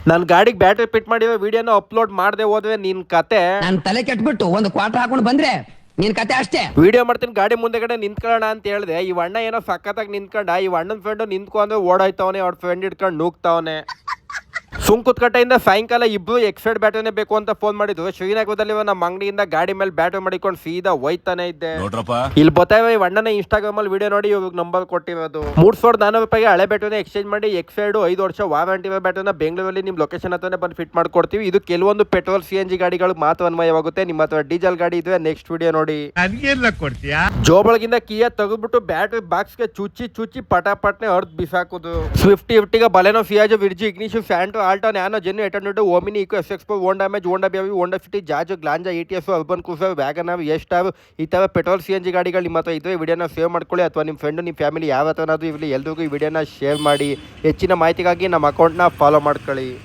ನನ್ನ ಗಾಡಿಗೆ battery fit ಮಾಡಿರೋ ವಿಡಿಯೋನ ಅಪ್ಲೋಡ್ ಮಾಡದೆ ಹೋದ್ರೆ ನಿನ್ ಕತೆ ನಾನು ತಲೆ ಕೆಟ್ಬಿಟ್ಟು ಒಂದು ಕ್ವಾರ್ಟರ್ ಹಾಕೊಂಡು ಬಂದ್ರೆ ನಿನ್ ಕತೆ ಅಷ್ಟೇ. ವಿಡಿಯೋ ಮಾಡ್ತೀನಿ ಗಾಡಿ ಮುಂದೆಗಡೆ ನಿಂತ್ಕೊಳ್ಳೋಣ ಅಂತ ಹೇಳಿದೆ. ಈ ಅಣ್ಣ ಏನೋ ಸಖತ್ತಾಗಿ ನಿಂತ್ಕೊಂಡ. ಈ ಅಣ್ಣನ ಫ್ರೆಂಡ್ ನಿಂತ್ಕೊಂಡು ಓಡಾಯ್ತವನೆ, ಅವ್ರ ಫ್ರೆಂಡ್ ಹಿಡ್ಕೊಂಡು ನೂಗ್ತಾವನೆ. ಸುಂಕುತ್ಕಟ್ಟೆಯಿಂದ ಸಾಯಂಕಾಲ ಇಬ್ರು ಎಕ್ಸೈಡ್ ಬ್ಯಾಟ್ರಿನೇ ಬೇಕು ಅಂತ ಫೋನ್ ಮಾಡಿದ್ರು. ಶ್ರೀನಗರದಲ್ಲಿ ನಮ್ಮ ಅಂಗಡಿಯಿಂದ ಗಾಡಿ ಮೇಲೆ ಬ್ಯಾಟ್ರಿ ಮಾಡಿಕೊಂಡು ಸೀದಾ ಹೋಯ್ತಾನೆ ಇದ್ದೆ. ಇಲ್ಲಿ ಗೊತ್ತಾಗ ಈ ಅಣ್ಣನ ಇನ್ಸ್ಟಾಗ್ರಾಮ್ ಅಲ್ಲಿ ವಿಡಿಯೋ ನೋಡಿ ಇವಾಗ ನಂಬರ್ ಕೊಟ್ಟಿರೋದು. 3,400 ರೂಪಾಯಿಗೆ ಹಳೆ ಬ್ಯಾಟ್ರಿನ ಎಕ್ಸ್ಚೇಂಜ್ ಮಾಡಿ ಎಕ್ಸೈಡ್ 5 ವರ್ಷ ವಾರಂಟಿ ಬ್ಯಾಟ್ರಿನ ಬೆಂಗಳೂರಲ್ಲಿ ನಿಮ್ ಲೊಕೇಶನ್ ಹತ್ರನೇ ಬಂದು ಫಿಟ್ ಮಾಡ್ಕೊಡ್ತೀವಿ. ಇದು ಕೆಲವೊಂದು ಪೆಟ್ರೋಲ್ CNG ಗಾಡಿಗಳು ಮಾತ್ರ ಅನ್ವಯವಾಗುತ್ತೆ. ನಿಮ್ಮ ಹತ್ರ ಡೀಸೆಲ್ ಗಾಡಿ ಇದ್ರೆ ನೆಕ್ಸ್ಟ್ ವಿಡಿಯೋ ನೋಡಿ. ಜೋಬಳಗಿಂದ ಕೀಯ ತೆಗೆದ್ಬಿಟ್ಟು ಬ್ಯಾಟ್ರಿ ಬಾಕ್ಸ್ಗೆ ಚುಚ್ಚಿ ಪಟಾಪಟ್ನೆ ಹೊರದ್ ಬಿಸಾಕುದು. ಸ್ವಿಫ್ಟ್ ಇರ್ಟಿಗ ಬಲೆನೋ ಸಿಯಾಜ್ ವಿರ್ಜಿ ಇಗ್ನಿಶು ಫ್ಯಾಂಟು Alto Nano Zen 800 Omni Eeco SX4 Honda Amaze Honda baby Honda City Jazz Glanza ETS Urban Cruiser WagonR A Star ಈ ತರ ಪೆಟ್ರೋಲ್ CNG ಗಾಡಿಗಳು ನಿಮ್ಮ ಹತ್ರ ಇದ್ರೆ ವಿಡಿಯೋನ ಸೇವ್ ಮಾಡ್ಕೊಳ್ಳಿ. ಅಥವಾ ನಿಮ್ಮ ಫ್ರೆಂಡ್ ನಿಮ್ಮ ಫ್ಯಾಮಿಲಿ ಯಾವ ಹತ್ರನಾದ್ರೂ ಇರಲಿ ಎಲ್ರಿಗೂ ಈ ವಿಡಿಯೋನ ಶೇರ್ ಮಾಡಿ. ಹೆಚ್ಚಿನ ಮಾಹಿತಿಗಾಗಿ ನಮ್ಮ ಅಕೌಂಟ್ನ ಫಾಲೋ ಮಾಡ್ಕೊಳ್ಳಿ.